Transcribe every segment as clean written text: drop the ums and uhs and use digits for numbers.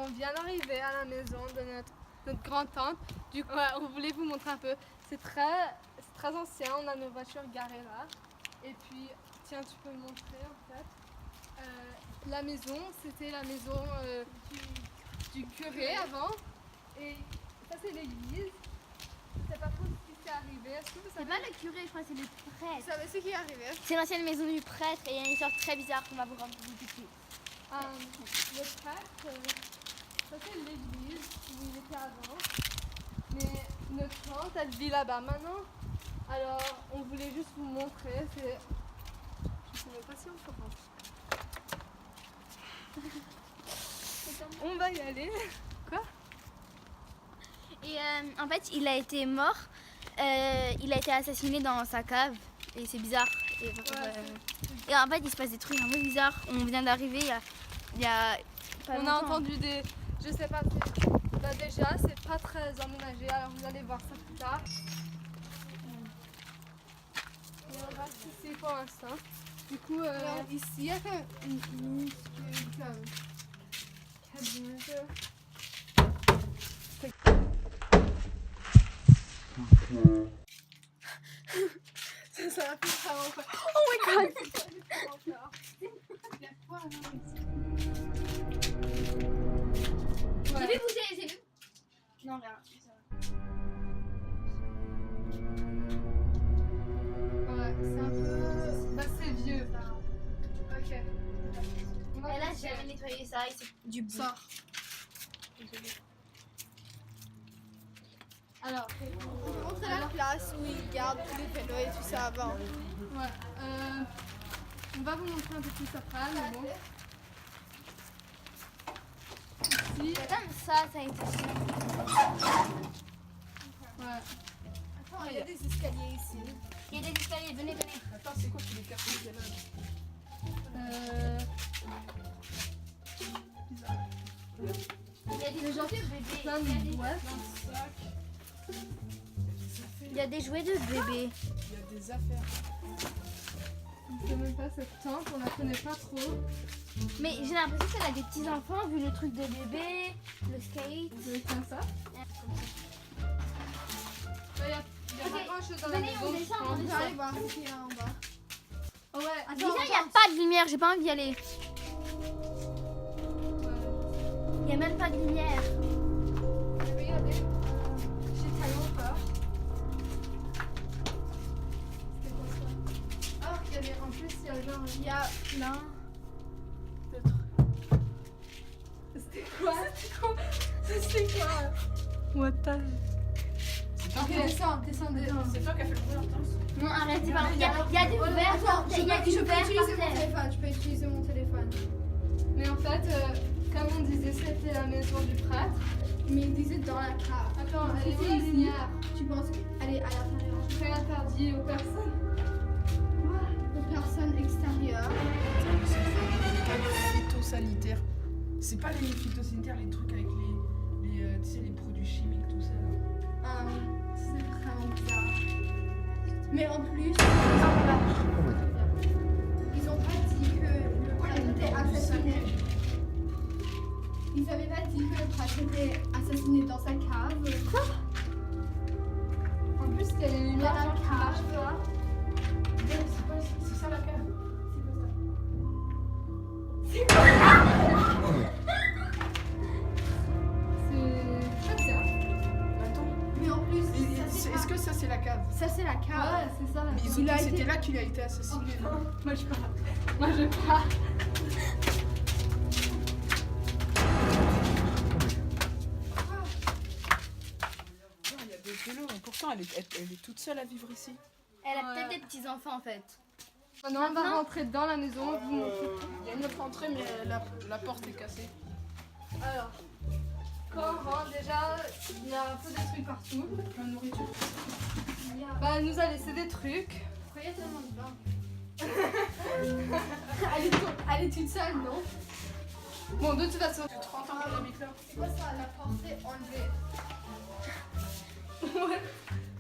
on vient d'arriver à la maison de notre grand-tante. Du coup, on voulait vous montrer un peu. C'est très ancien, on a nos voitures garées là. Et puis, tiens, tu peux me montrer en fait. La maison, c'était la maison du curé avant. Et ça, c'est l'église. Je sais pas trop ce qui s'est arrivé. Est-ce que vous savez? C'est pas le curé, je crois, c'est le prêtre. Vous savez ce qui est arrivé? C'est l'ancienne maison du prêtre et il y a une histoire très bizarre qu'on va vous raconter tout de suite. Le prêtre, ça c'est l'église où il était avant. Mais notre tante, elle vit là-bas maintenant. Alors, on voulait juste vous montrer. Je sais même pas si on commence. On va y aller. Quoi? Et en fait, il a été mort. Il a été assassiné dans sa cave. Et c'est bizarre. Et en fait, il se passe des trucs un peu bizarres. On vient d'arriver il y a pas On a longtemps. entendu des... Je sais pas. Bah déjà, c'est pas très aménagé. Alors, vous allez voir ça plus tard. Et on reste ici pour l'instant. Du coup, ici, il y a comme une cabine. Ça va plus vraiment pas. Oh my god! J'ai vu bouger, j'ai vu. Non, rien. Ouais, c'est un peu. Bah, c'est vieux. Ok. Elle a jamais nettoyé ça et c'est du bout. Sors. Alors, Je vous montre la place où ils gardent tous les vélos et tout ça avant. ouais. On va vous montrer un peu plus après, mais bon. Ici, Comme ça a été fait. ouais. Attends, il y a des escaliers ici. Il y a des escaliers, venez. Attends, c'est quoi tous les cartons qu'il y a là? Il y a des jouets de bébé. Plein de boîtes. Il y a des jouets de bébé. Il y a des affaires. Je sais même pas cette tante, on la connaît pas trop. Mais j'ai l'impression qu'elle a des petits enfants vu le truc de bébé, le skate. Vous avez fait ça? Il y a Ok, pas grand chose dans la venez, maison. on descend, je on pense. On va aller voir ce qu'il y a en bas. Oh ouais, Déjà, il n'y a pas de lumière, j'ai pas envie d'y aller. Il n'y a même pas de lumière. Regardez, j'ai tellement peur. C'était quoi ça? Ah, il y avait, en plus, il y a genre, il y a plein de trucs. C'était quoi? C'était quoi? What the... Ok, descends. C'est toi qui as fait le bruit intense. Non, arrête, c'est pas vrai. Il y a des verres Attends, par terre. Il y a je du peux verre utiliser par mon terre. téléphone. Je peux utiliser mon téléphone. Mais en fait, comme on disait, c'était la maison du prêtre. Mais ils disaient dans la cave. Attends, elle est C'était où la ici. lumière? Tu penses qu'elle est à l'intérieur? Rien interdit aux personnes. Aux personnes extérieures. Phytosanitaire. C'est pas les phytosanitaires, les trucs avec tu sais, les produits chimiques, tout ça. Là. C'est vraiment bizarre. Mais en plus, ils ont pas dit que le prêtre était assassiné. Ils avaient pas dit que le prêtre était assassiné dans sa cave. Quoi? En plus, il y a les Dans lumières la qui marchent cave. pas. C'est ça la cave. C'est quoi ça? C'est bizarre. Attends. Mais en plus, Est-ce que ça c'est la cave? ça c'est la cave. Ouais, c'est ça. Mais ils ont Il a dit que été- c'était là qu'il a été assassiné. non? Moi, je pars. Moi, je pars. Non, il y a des vélos. Pourtant, elle est toute seule à vivre ici. Elle a Ouais. peut-être des petits enfants en fait. Maintenant, on va rentrer dans la maison. Vous montrez. Il y a une autre entrée, mais la porte est cassée. Alors, quand on rentre, déjà, il y a un peu de trucs partout. Plein de nourriture. Bah, elle nous a laissé des trucs. Pourquoi il y a tellement de bains? Elle est toute seule, non? Bon, de toute façon, 30 ans qu'elle habite là. C'est quoi ça? La porte est enlevée.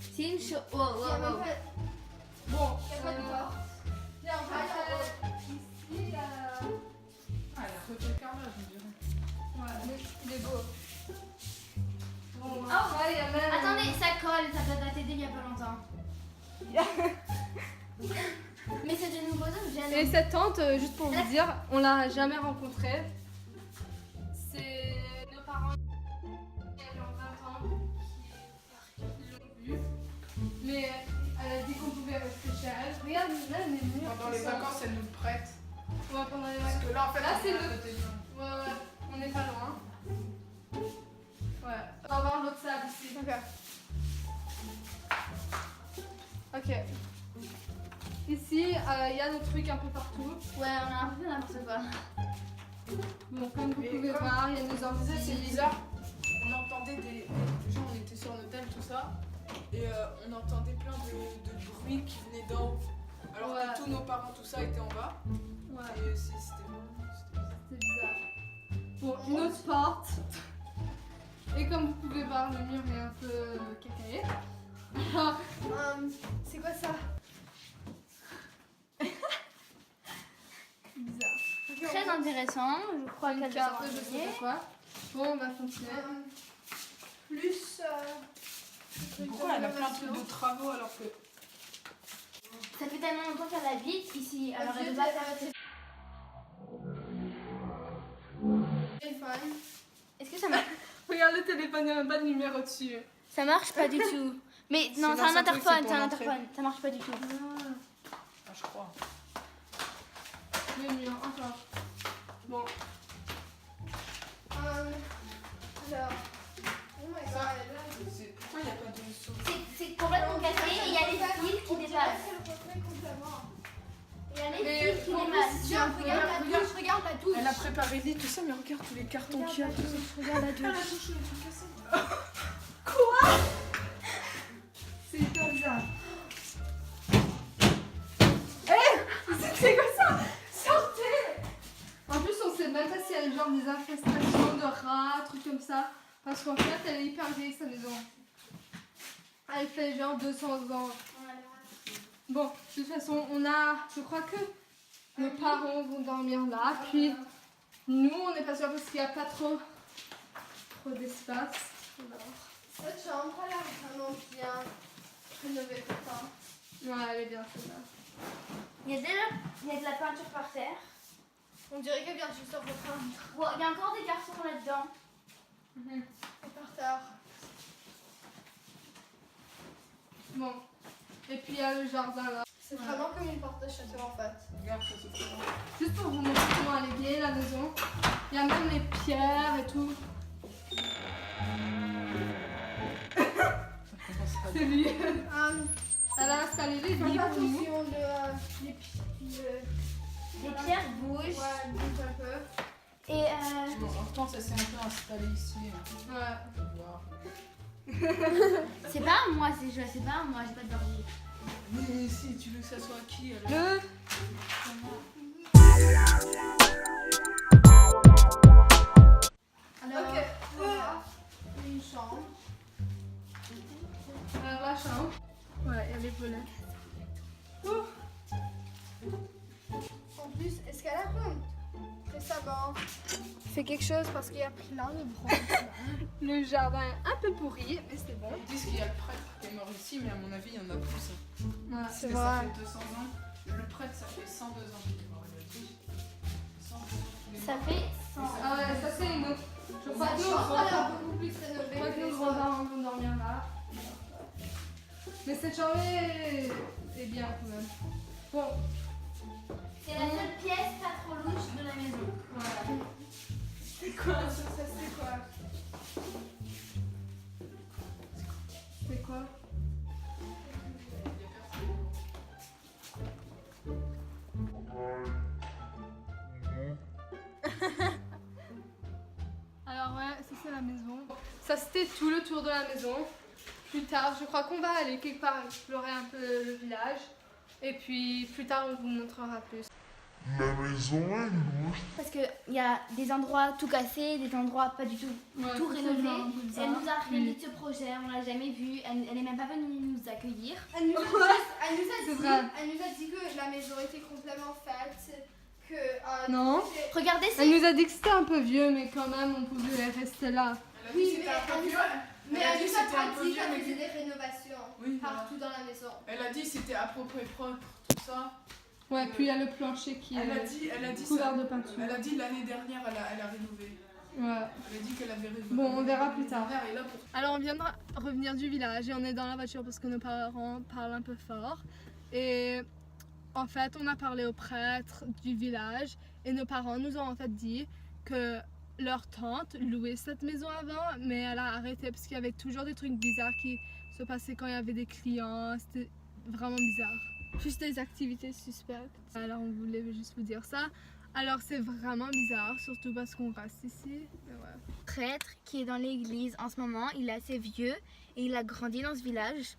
C'est une chose. Il y a même pas, bon, il y a pas de porte. Viens, on va aller ici, Ah, elle a refait le carrelage, on dirait. Ouais, mais il est beau. Bon, Oh. ouais, il y a même... Attendez, ça colle, ça peut dater d'il y a pas longtemps. Mais c'est de nouveaux objets. Et cette tante, juste pour vous dire, on l'a jamais rencontrée. C'est nos parents il y a genre 20 ans qui l'ont vue. Mais elle a dit qu'on pouvait rester chez elle. Regarde, là, les murs. Pendant les vacances, elle nous le prête. Ouais, pendant les Parce vacances. que là, en fait, Là, on c'est est à le- côté de nous. Ouais, ouais, on n'est pas loin. Ouais, on va voir l'autre salle ici. Ok. Ici, il y a des trucs un peu partout. Ouais, on a un peu n'importe quoi. Bon, comme vous Mais pouvez comme voir, il y a des C'est ordi. bizarre. On entendait des gens, on était sur un hôtel, tout ça. Et on entendait plein de bruits qui venaient d'en haut. Alors Ouais. que tous nos parents, tout ça, étaient en bas. Ouais, Et c'était vraiment. c'est bizarre. Bon, une autre porte. Et comme vous pouvez voir, le mur est un peu cacaillé. C'est quoi ça? Bizarre. Très intéressant, je crois Une qu'elle carte, va je sais pas quoi. Bon, on va continuer. Plus. Pourquoi elle a plein de trucs de travaux alors que. Ça fait tellement longtemps qu'elle habite ici, alors elle Dieu, doit t'as faire... téléphone. Est-ce que ça marche? Regarde le téléphone, il n'y a même pas de numéro dessus. Ça marche pas du tout. Mais non, C'est c'est un dans un truc, interphone, c'est pour c'est un l'entrée. interphone. Ça marche pas du tout. Ah, je crois. Le mur, encore. Bon, Alors. Oh my god. Pourquoi il n'y a pas de souris? C'est complètement cassé et il y a les fils qui dépassent. Il y a les Mais fils qui en plus, dépassent. Tiens, regarde la touche, regarde la touche. Elle a préparé lit, tout ça, mais regarde tous les cartons qu'il y a. Tout ça. Regarde la douche. c'est hyper bizarre. C'est quoi ça? Sortez! En plus, on sait même pas s'il y a genre des infestations de rats, trucs comme ça. Parce qu'en fait, elle est hyper vieille sa maison. Elle fait genre 200 ans. Bon, de toute façon, je crois que nos parents vont dormir là. Puis nous, on n'est pas sûr parce qu'il n'y a pas trop d'espace. Alors, Cette chambre a l'air vraiment bien rénovée pourtant. ouais, elle est bien celle-là. Il y a de la peinture par terre. On dirait qu'elle vient juste de reprendre. Wow, il y a encore des cartons là-dedans. Mhm. Et par terre. Bon, et puis il y a le jardin là. C'est vraiment comme une porte de château en fait. Regarde, ça se fait. Juste pour vous montrer comment elle est vieille la maison. Il y a même les pierres et tout. C'est lui. Elle a installé les Fais lits pour nous. attention, Les pierres bougent. ouais, elle bouge un peu. Et Bon, en même temps, ça s'est un peu installé ici. Ouais. On va voir. c'est pas à moi, c'est pas à moi, j'ai pas de d'ordi. Mais si tu veux que ça soit qui alors? Le... Alors, Ok, voilà. Une chambre. alors la chambre. Ouais, il y a les volets. En plus, est-ce qu'elle a récemment fait quelque chose parce qu'il a pris plein de branches? Le jardin est un peu pourri, mais c'est bon. Ils disent qu'il y a le prêtre qui est mort ici, mais à mon avis, il y en a plus. Ouais. Parce que ça fait 200 ans. Le prêtre, ça fait 102 ans qu'il est mort. Il a dit 102 ans qu'il est Ça mort. fait 100. Ah ouais, ça c'est une autre. Je crois La que nos chambre a l'air grands-parents beaucoup plus rénovée. je crois que que nos les autres. grands-parents vont dormir là. Mais cette chambre est bien quand même. Bon, C'est la seule pièce pas trop louche de la maison. voilà. C'est quoi ça? C'est quoi? C'est quoi? Alors ouais, ça c'est la maison. Ça c'était tout le tour de la maison. Plus tard, je crois qu'on va aller quelque part explorer un peu le village. Et puis plus tard, on vous montrera plus. La maison est louche. Parce qu'il y a des endroits tout cassés, des endroits pas du tout Ouais, tout c'est rénovés. genre comme ça. Elle nous a rien dit de ce projet, on l'a jamais vu, elle est même pas venue nous accueillir. Elle nous a C'est vrai. dit que la maison était complètement faite, que. Non. Regardez, Elle c'est. nous a dit que c'était un peu vieux, mais quand même, on pouvait rester là. Elle a dit Oui, que c'était mais un peu elle vieux. Mais Elle a elle dit nous que a c'était un pas peu dit vieux, qu'elle mais faisait des rénovations Oui, voilà. partout dans la maison. Elle a dit que c'était à peu près propre, tout ça. Ouais, puis il y a le plancher qui Elle a est dit couvert ça. de peinture. Elle a dit l'année dernière, elle a rénové. Ouais. Elle a dit qu'elle avait rénové. Bon, on verra plus tard. L'année dernière, et là, pour... Alors on vient de revenir du village et on est dans la voiture parce que nos parents parlent un peu fort. Et en fait, on a parlé au prêtre du village et nos parents nous ont en fait dit que leur tante louait cette maison avant, mais elle a arrêté parce qu'il y avait toujours des trucs bizarres qui se passaient quand il y avait des clients. C'était vraiment bizarre. Juste des activités suspectes. Alors on voulait juste vous dire ça. Alors c'est vraiment bizarre, surtout parce qu'on reste ici. Mais ouais. Le prêtre qui est dans l'église en ce moment, il est assez vieux et il a grandi dans ce village.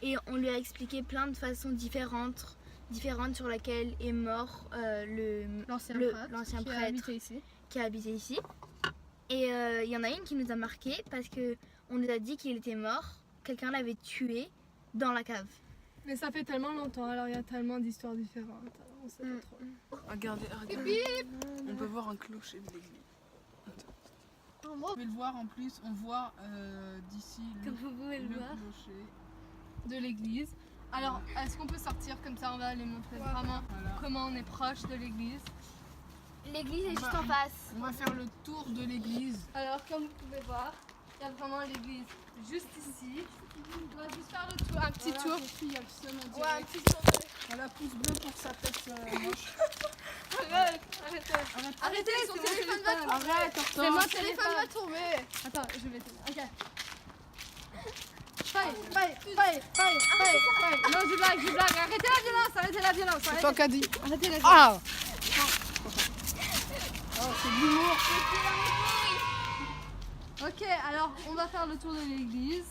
Et on lui a expliqué plein de façons différentes sur laquelle est mort L'ancien l'ancien qui a prêtre habité ici. qui a habité ici. Et il y en a une qui nous a marqué parce que on nous a dit qu'il était mort, quelqu'un l'avait tué dans la cave. Mais ça fait tellement longtemps, alors il y a tellement d'histoires différentes. Alors on sait pas trop. Regardez. On peut voir un clocher de l'église. Vous pouvez le voir en plus, on voit d'ici Comme vous pouvez le voir. clocher. De l'église. Alors, est-ce qu'on peut sortir comme ça? On va aller montrer vraiment Voilà. comment on est proche de l'église. L'église est juste en face. On va faire le tour de l'église. Alors, comme vous pouvez voir, il y a vraiment l'église juste ici. On va juste faire le tour, un petit tour. Il y a le seum en Ouais, un direct. petit tour. Voilà, pouce bleu pour sa tête moche. Arrêtez. Arrêtez, son téléphone va tomber. Arrête, C'est mon téléphone va tomber. Attends, je vais te... Ok. Faille. Non, je blague. Arrêtez la violence. C'est toi qui as dit. Arrêtez la violence. Ah Oh, c'est de l'humour. Ok, alors on va faire le tour de l'église.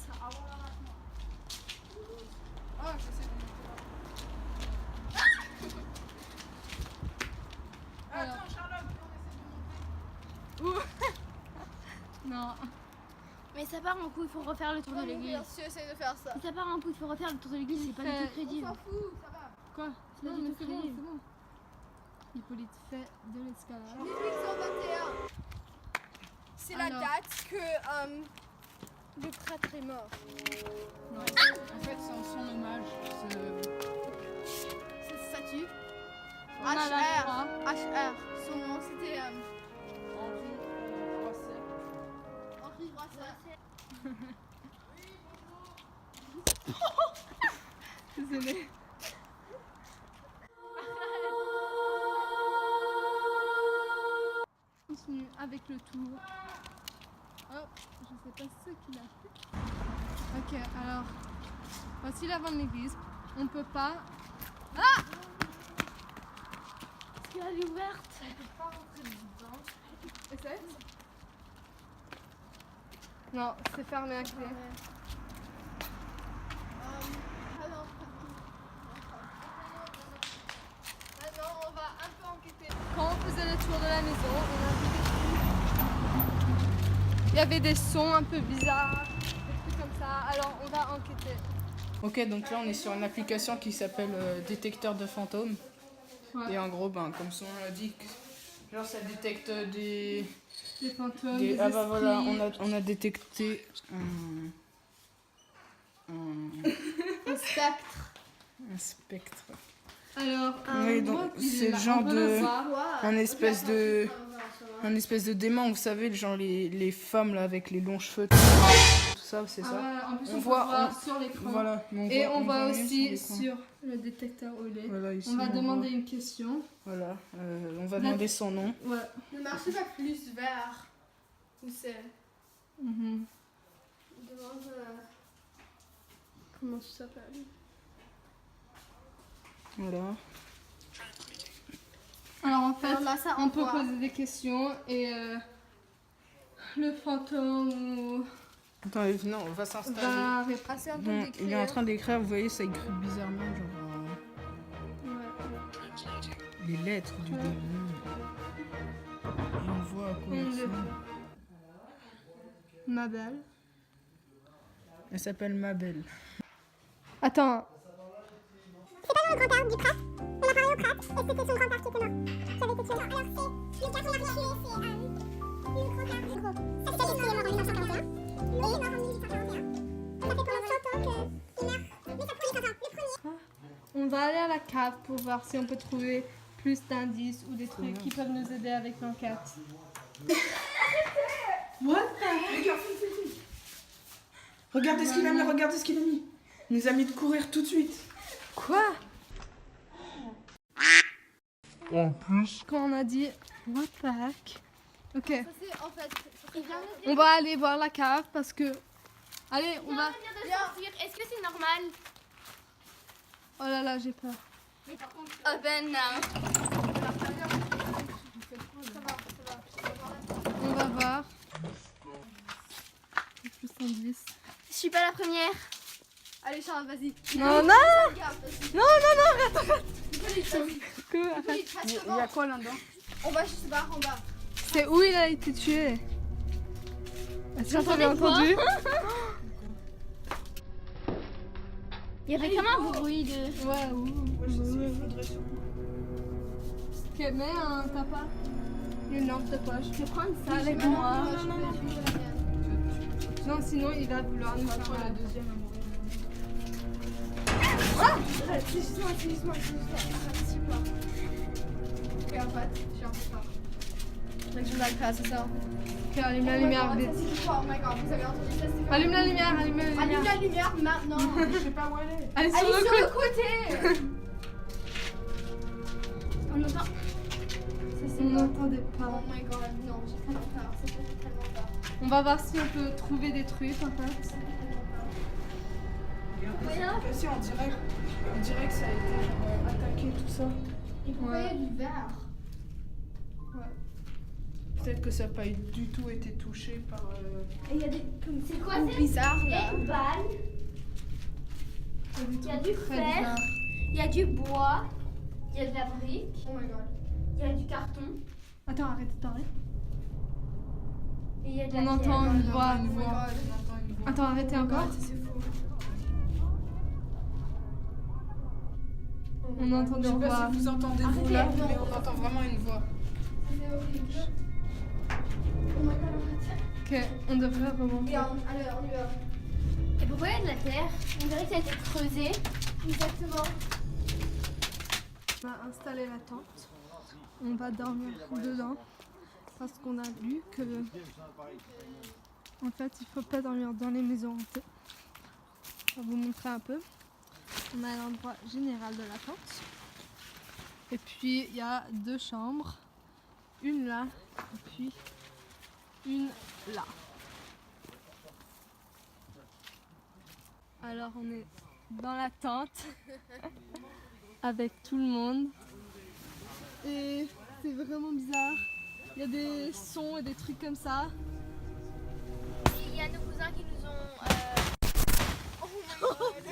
Ah, je sais. Alors. Attends, Charlotte, on essaie de monter. Non. Mais ça part en couille, il faut refaire le tour de l'église. Merci, essaye de faire ça. Si ça part en couille, il faut refaire le tour de l'église, c'est pas du tout crédible. On s'en fout, ça va. Quoi? C'est pas Non, du mais tout c'est bon, crédible. c'est bon. Hippolyte fait de l'escalade. 1821. C'est la Alors. date que le prêtre est mort. En fait, c'est en son hommage. Cette statue. On a la croix. HR. Son nom c'était Henri Roisset. Henri Roisset. Désolée. Continue avec le tour. Oh, je sais pas ce qu'il a fait. Ok, alors, voici l'avant de l'église. On peut pas. Est-ce qu'elle est ouverte? On peut pas rentrer dedans. Essaye. Non, c'est fermé à clé. Maintenant, on va un peu enquêter. Quand on faisait le tour de la maison, il y avait des sons un peu bizarres, des trucs comme ça. Alors, on va enquêter. Ok, donc là on est sur une application qui s'appelle détecteur de fantômes. Ouais. Et en gros, ben, comme son nom l'indique, genre ça détecte des. Des fantômes, des Ah bah voilà, esprits. on a détecté Un spectre. un spectre. Alors, Oui, donc, moi, il est c'est le là. genre On peut de- le voir. Un espèce de. Un espèce de démon, vous savez, genre les femmes là avec les longs cheveux, tout ça, c'est Ah ça. ouais, en plus, On on voit- peut voir on- sur l'écran. Voilà, mais Et on voit mieux aussi sur l'écran. sur le détecteur où il est. Voilà, ici, On va voit. demander une question. Voilà, on va demander son nom. Ouais. Le marché va plus vers où c'est. Mhm. On demande comment ça s'appelle. Voilà. Alors en fait, Alors là, ça, on peut voit. poser des questions et le fantôme ou Attends, non, on va s'installer. va répondre. Ah, c'est un peu Bon, d'écrire. il est en train d'écrire, vous voyez, ça écrit bizarrement, genre les lettres du Ouais. démon. Et on voit à quoi On elle le- ressemble. Ma belle. Elle s'appelle Mabel. Attends. C'est pas dans le grand théâtre du prêtre. On a parlé au prêtre. Et c'était une grande partie qui était morte. Qui avait été tuée. Alors c'est le garçon l'a tué, c'est une grande partie. Ça c'est celui qui est mort en 1941. Lui est mort en 1841. Ça fait pendant 100 ans qu'il meurt. Mais ça prend 100 ans. Le premier. On va aller à la cave pour voir si on peut trouver plus d'indices ou des trucs qui peuvent nous aider avec l'enquête. What the heck? Regardez ce qu'il a mis, regardez ce qu'il a mis. Il nous a mis de courir tout de suite. Quoi? En plus, Quand on a dit what the heck? Ok, Ça c'est en fait. Il vient de dire on va aller voir la cave parce que. Allez, on va. de sortir. Est-ce que c'est normal? Oh là là, j'ai peur. Open now. On va voir. Plus d'indices. Je suis pas la première. Allez Charles, vas-y. Non, non! Regarde, vas-y. Non, non, non, arrête, arrête! Quoi, arrête. Vite, facilement. quoi là-dedans? On va juste se barrer en bas. C'est où il a été tué? Est-ce que vous avez entendu? Il y avait comme un bruit de. Ouais, ouh. Moi je sais, il faudrait sûrement. Ok, mets un tapas. Une lampe de poche. Je vais prendre ça avec moi. Non, sinon il va vouloir nous faire La deuxième à mourir. C'est juste moi. Et en fait, je suis un peu peur. Faudrait que je m'aille pas, c'est ça. Ok, allume la lumière vite. Oh my god, vous avez entendu ça, c'est Allume la lumière, allume la lumière. Allume la lumière maintenant. Je sais pas où elle est. Allez, sur Allez le sur côté. le côté. On entend. On n'entendait Oh pas. my god, non, j'ai tellement peur. Ça fait tellement peur. On va voir si on peut trouver des trucs en fait. Si, on dirait que ça a été genre, attaqué, tout ça. Et pourquoi il y a du verre? Peut-être que ça n'a pas du tout été touché par. Et il y a des. C'est quoi C'est bizarre Il y là. a une balle. Il y a du Très fer. bizarre. Il y a du bois. Il y a de la brique. Oh my god. Il y a du carton. Attends, arrête de parler. Et il y a de la On entend pierre. une voix. Oh my god. Attends, arrêtez encore. Ça c'est fou. On entend Je des sais pas voix. si vous entendez vous Arrêtez, là, non. mais on entend vraiment une voix. C'est horrible. Oh my god, arrête. Ok, on devrait remonter. Et allez, on y va. Et pourquoi il y a de la terre? On dirait que ça a été creusé. Exactement. On va installer la tente. On va dormir dedans parce qu'on a lu que en fait il faut pas dormir dans les maisons hantées. Je vais vous montrer un peu. On a l'endroit général de la tente. Et puis il y a deux chambres. Une là et puis une là. Alors on est dans la tente avec tout le monde. Et c'est vraiment bizarre. Il y a des sons et des trucs comme ça. Il y a nos cousins qui nous ont. Il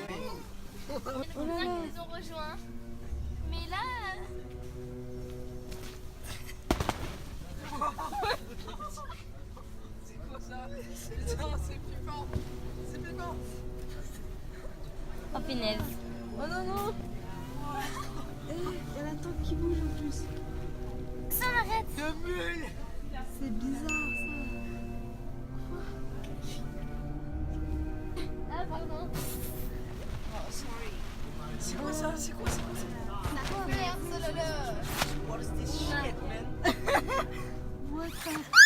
y a nos cousins qui nous ont rejoints. Mais là. C'est quoi ça? Putain, c'est flippant. C'est flippant. Oh punaise. Oh non non. Il y a la tente qui bouge en plus. Ça m'arrête. C'est bizarre Ah pardon. C'est quoi ça? C'est quoi ça? Merde, ça là là. ça. What the